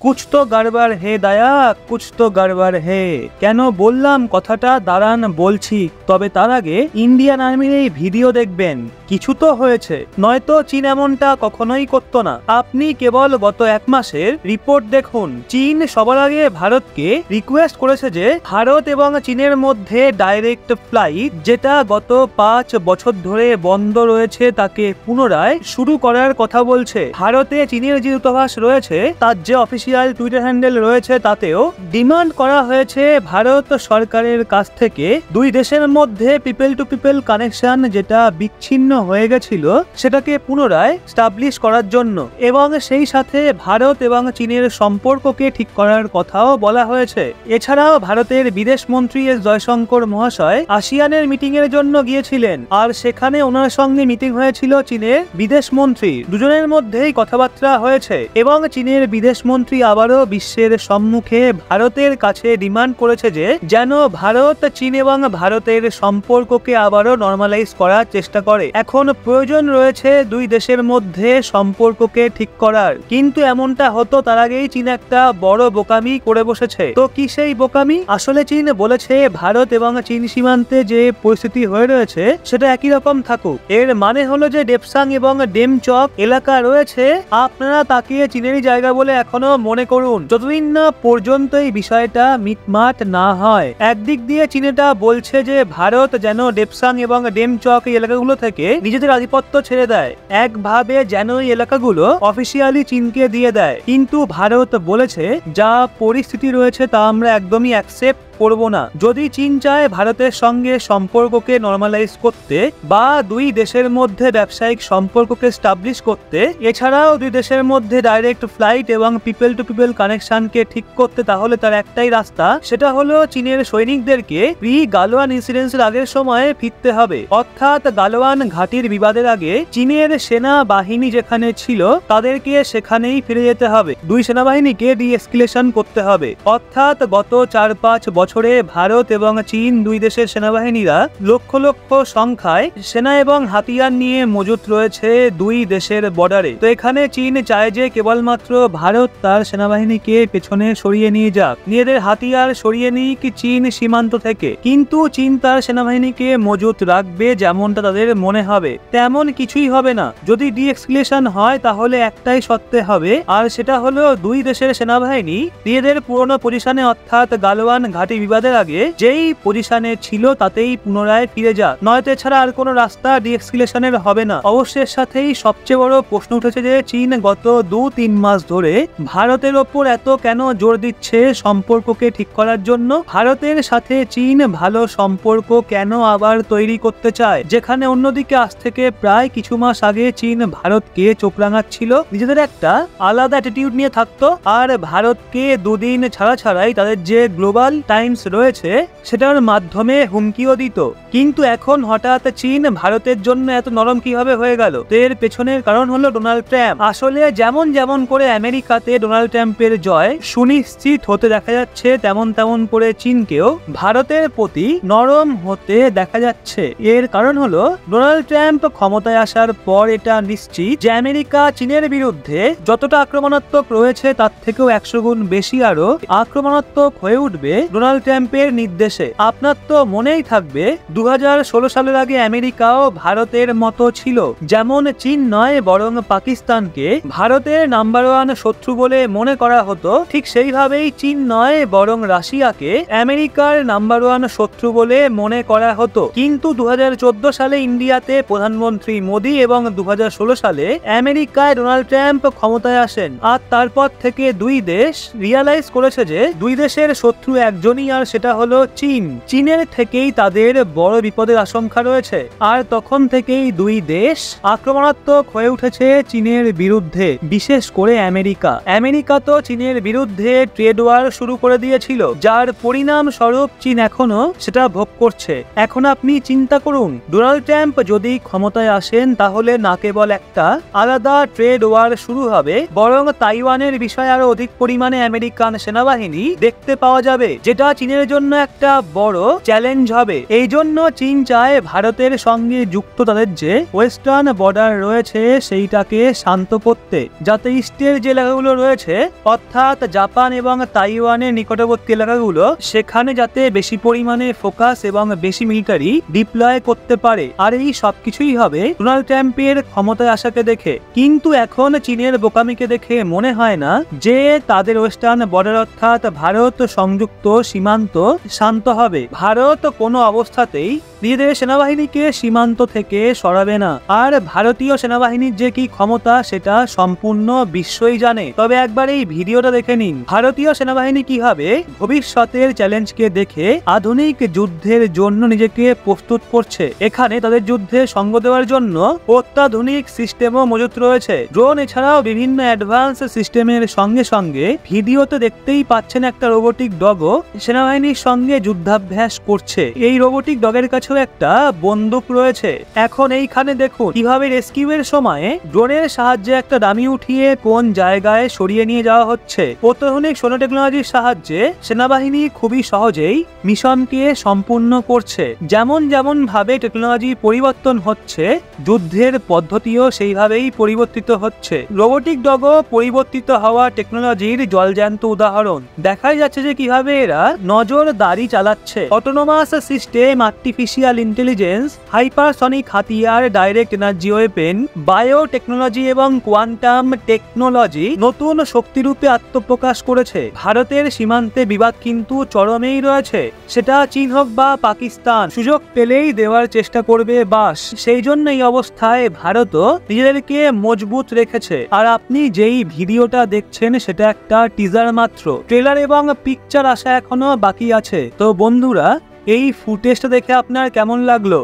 কুছ তো গড়বড় হে দয়া, কুছ তো গড়বড় হে। কেন বললাম কথাটা দাঁড়ান বলছি, তবে তার আগে ইন্ডিয়ান আর্মির এই ভিডিও দেখবেন। কিছু তো হয়েছে, নয়তো চীন এমনটা কখনোই করতো না। আপনি কেবল গত 1 মাসের রিপোর্ট দেখুন। চীন সবার আগে ভারতকে রিকোয়েস্ট করেছে যে ভারত এবং চীনের মধ্যে ডাইরেক্ট ফ্লাইট, যেটা গত 5 বছর ধরে বন্ধ রয়েছে, তাকে পুনরায় শুরু করার কথা বলছে। ভারতে চীনের যে দূতাবাস রয়েছে, তার যে অফিসিয়াল টুইটার হ্যান্ডেল রয়েছে, তাতেও ডিমান্ড করা হয়েছে ভারত সরকারের কাছ থেকে দুই দেশের মধ্যে পিপল টু পিপল কানেকশন যেটা বিচ্ছিন্ন হয়ে গেছিল, সেটাকে পুনরায় স্টাবলিশ করার জন্য, এবং সেই সাথে ভারত এবং চীনের সম্পর্ককে ঠিক করার কথাও বলা হয়েছে। এছাড়াও ভারতের বিদেশ মন্ত্রী এস জয়শঙ্কর মহাশয় আসিয়ানের মিটিং এর জন্য গিয়েছিলেন, আর সেখানে ওনার সঙ্গে মিটিং হয়েছিল চীনের বিদেশ মন্ত্রী। দুজনের মধ্যেই কথাবার্তা হয়েছে, এবং চীনের বিদেশ মন্ত্রী আবারও বিশ্বের সম্মুখে ভারতের কাছে ডিমান্ড করেছে যে যেন ভারত চীন এবং ভারতের সম্পর্ককে আবারও নরমালাইজ করার চেষ্টা করে। এখন প্রয়োজন রয়েছে দুই দেশের মধ্যে সম্পর্ককে ঠিক করার, কিন্তু এমনটা হতো তার আগেই চীন একটা বড় বোকামি করে বসেছে। তো কি সেই বোকামি? আসলে চীন বলেছে ভারত এবং চীন সীমান্তে যে পরিস্থিতি হয়ে রয়েছে সেটা একই রকম থাকুক। এর মানে হলো যে ডেপসাং এবং ডেমচক এলাকা রয়েছে, আপনারা তাকে চীনেরই জায়গা বলে এখনো মনে করুন, যতদিন না পর্যন্ত এই বিষয়টা মিটমাট না হয়। একদিক দিয়ে চীনেটা বলছে যে ভারত যেন ডেপসাং এবং ডেমচক এই এলাকাগুলো থেকে নিজেদের আধিপত্য ছেড়ে দেয়, একভাবে যেন এই এলাকাগুলো অফিসিয়ালি চীনকে দিয়ে দেয়। কিন্তু ভারত বলেছে যা পরিস্থিতি রয়েছে তা আমরা একদমই অ্যাকসেপ্ট করব না। যদি চীন চায় ভারতের সঙ্গে সম্পর্ককে নরমালাইজ করতে বা দুই দেশের মধ্যে ব্যবসায়িক সম্পর্ককে স্টাবলিশ করতে, এছাড়াও দুই দেশের মধ্যে ডাইরেক্ট ফ্লাইট এবং পিপল টু পিপল কানেকশনকে ঠিক করতে, তাহলে তার একটাই রাস্তা, সেটা হলো চীনের সৈনিকদেরকে প্রি গালওয়ান ইনসিডেন্টের আগের সময়ে ফিরতে হবে। অর্থাৎ গালওয়ান ঘাটির বিবাদের আগে চীনের সেনা বাহিনী যেখানে ছিল তাদেরকে সেখানেই ফিরে যেতে হবে। দুই সেনাবাহিনীকে ডি-এসকেলেশন করতে হবে। অর্থাৎ গত 4-5 বছরে ভারত এবং চীন দুই দেশের সেনাবাহিনীরা লক্ষ লক্ষ সংখ্যায় সেনা এবং হাতিয়ার নিয়ে মজুত রয়েছে দুই দেশের বর্ডারে। তো এখানে চীন চায় যে কেবলমাত্র ভারত তার সেনাবাহিনীকে পেছনে সরিয়ে নিয়ে যাক, নিজেদের হাতিয়ার সরিয়ে নিক চীন সীমান্ত থেকে, কিন্তু চীন তার সেনাবাহিনীকে মজুত রাখবে যেমনটা তাদের মনে হবে। তেমন কিছুই হবে না। যদি ডি-এসকেলেশন হয় তাহলে একটাই শর্তে হবে, আর সেটা হলো দুই দেশের সেনাবাহিনী নিজেদের পুরনো পজিশনে, অর্থাৎ গালওয়ান ঘাটি বিবাদের আগে যেই পজিশনে ছিল তাতেই পুনরায় ফিরে যাক, নয়তো এছাড়া আর কোনো রাস্তা ডি-এসকেলেশনের হবে না। অবশ্যের সাথেই সবচেয়ে বড় প্রশ্ন উঠেছে যে চীন গত 2-3 মাস ধরে ভারতের ওপর এত কেন জোর দিচ্ছে সম্পর্ককে ঠিক করার জন্য। ভারতের সাথে চীন ভালো সম্পর্ক কেন আবার তৈরি করতে চায়, যেখানে অন্যদিকে আজ থেকে প্রায় কিছু মাস আগে চীন ভারতকে চোখ রাঙাচ্ছিল, নিজেদের একটা আলাদা অ্যাটিটিউড নিয়ে থাকতো, আর ভারতকে দুদিন ছাড়া ছাড়াই তাদের যে গ্লোবাল টাইমস রয়েছে সেটার মাধ্যমে হুমকিও দিত। কিন্তু এখন হঠাৎ চীন ভারতের জন্য এত নরম কিভাবে হয়ে গেল? এর পেছনের কারণ হলো ডোনাল্ড ট্রাম্প। আসলে যেমন যেমন করে আমেরিকাতে ডোনাল্ড ট্রাম্পের জয় সুনিশ্চিত হতে দেখা যাচ্ছে, তেমন তেমন করে চীনকেও ভারতের প্রতি নরম হতে দেখা যাচ্ছে। এর কারণ হলো ডোনাল্ড ট্রাম্প ক্ষমতায় আসার পর এটা নিশ্চিত যে আমেরিকা চীনের বিরুদ্ধে যতটা আক্রমণাত্মক রয়েছে তার থেকেও 100 গুণ বেশি আরো আক্রমণাত্মক হয়ে উঠবে ডোনাল্ড ট্রাম্পের নির্দেশে। আপনার তো মনেই থাকবে 2016 সালের আগে আমেরিকাও ভারতের মতো ছিল, যেমন চীন নয় বরং পাকিস্তানকে ভারতের নাম্বার 1 শত্রু বলে মনে করা হতো, ঠিক সেইভাবেই চীন নয় বরং রাশিয়াকে আমেরিকার নাম্বার 1 শত্রু বলে মনে করা হতো। কিন্তু 2014 সালে ইন্ডিয়াতে প্রধানমন্ত্রী মোদী এবং 2016 সালে আমেরিকায় ডোনাল্ড ট্রাম্প ক্ষমতায় আসেন, আর তারপর থেকে দুই দেশ রিয়ালাইজ করেছে যে দুই দেশের শত্রু একজনই, আর সেটা হলো চীন। চীনের থেকেই তাদের বড় বিপদের আশঙ্কা রয়েছে, আর তখন থেকেই দুই দেশ আক্রমণাত্মক হয়ে উঠেছে চীনের বিরুদ্ধে, বিশেষ করে আমেরিকা। আমেরিকা তো চীনের বিরুদ্ধে ট্রেড ওয়ার শুরু করে দিয়েছিল, যার পরিণাম স্বরূপ চীন এখনো সেটা ভোগ করছে। এখন আপনি চিন্তা করুন, ডোনাল্ড ট্রাম্প যদি ক্ষমতায় আসেন তাহলে না কেবল একটা আলাদা ট্রেড ওয়ার শুরু হবে, বরং তাইওয়ানের বিষয়ে আরো অধিক পরিমাণে আমেরিকান সেনাবাহিনী দেখতে পাওয়া যাবে, যেটা চীনের জন্য একটা বড় চ্যালেঞ্জ হবে। এই জন্য চীন চায় ভারতের সঙ্গে যুক্ত তাদের যে ওয়েস্টার্ন বর্ডার রয়েছে সেইটাকে শান্ত করতে, যাতে ইস্টের যে এলাকাগুলো রয়েছে অর্থাৎ জাপান এবং তাইওয়ানের নিকটবর্তী এলাকাগুলো সেখানে যাতে বেশি পরিমাণে ফোকাস এবং বেশি মিলিটারি ডিপ্লয় করতে পারে। আর এই সবকিছুই হবে ডোনাল্ড ট্রাম্পের ক্ষমতায় আসাকে দেখে। কিন্তু এখন চীনের বোকামিকে দেখে মনে হয় না যে তাদের ওয়েস্টার্ন বর্ডার অর্থাৎ ভারত সংযুক্ত সীমান্ত শান্ত হবে। ভারত কোনো অবস্থাতেই নিজেদের সেনাবাহিনীকে সীমান্ত থেকে সরাবে না। আর ভারতীয় সেনাবাহিনীর যে কি ক্ষমতা সেটা সম্পূর্ণ বিশ্বই জানে। তবে একবার এই ভিডিওটা দেখে নিন, ভারতীয় সেনাবাহিনী কিভাবে ভবিষ্যতের চ্যালেঞ্জকে দেখে আধুনিক যুদ্ধের জন্য নিজেকে প্রস্তুত করছে। এখানে তাদের যুদ্ধে সঙ্গ দেওয়ার জন্য অত্যাধুনিক সিস্টেমও মজুত রয়েছে। ড্রোন এছাড়াও বিভিন্ন অ্যাডভান্স সিস্টেমের সঙ্গে সঙ্গে ভিডিওতে দেখতেই পাচ্ছেন একটা রোবোটিক ডগও সেনাবাহিনীর সঙ্গে যুদ্ধাভ্যাস করছে। এই রোবোটিক ডগের কাছেও একটা বন্দুক রয়েছে। এখন এইখানে দেখুন কিভাবে রেস্কিউয়ের সময় ড্রোনের সাহায্যে একটা ডামি উঠিয়ে কোন জায়গায় সরিয়ে নিয়ে যাওয়া হচ্ছে। অত্যাধুনিক সোনো টেকনোলজির সাহায্যে সেনাবাহিনী খুবই সহজেই মিশনকে সম্পূর্ণ করছে। যেমন যেমন ভাবে টেকনোলজি পরিবর্তন হচ্ছে, যুদ্ধের পদ্ধতিও সেইভাবেই পরিবর্তিত হচ্ছে। রোবোটিক ডগও পরিবর্তিত হওয়া টেকনোলজির জলজ্যান্ত উদাহরণ। দেখাই যাচ্ছে যে কিভাবে এরা নজরদারি চালাচ্ছে। Autonomous system, artificial intelligence, hypersonic হাতিয়ার, ডাইরেক্ট এনার্জি ওয়েপেন, বায়োটেকনোলজি এবং কোয়ান্টাম টেকনোলজি নতুন শক্তিরূপে আত্মপ্রকাশ করেছে। ভারতের সীমান্তে বিবাদ কিন্তু চরমেই রয়েছে। সেটা চীন হোক বা পাকিস্তান, সুযোগ পেলেই দেওয়ার চেষ্টা করবে বাস। সেই জন্য এই অবস্থায় ভারতও নিজেদেরকে মজবুত রেখেছে। আর আপনি যেই ভিডিওটা দেখছেন সেটা একটা টিজার মাত্র, ট্রেলার এবং পিকচার আসা এখনো বাকি আছে। তো বন্ধুরা, এই ফুটেজটা দেখে আপনার কেমন লাগলো?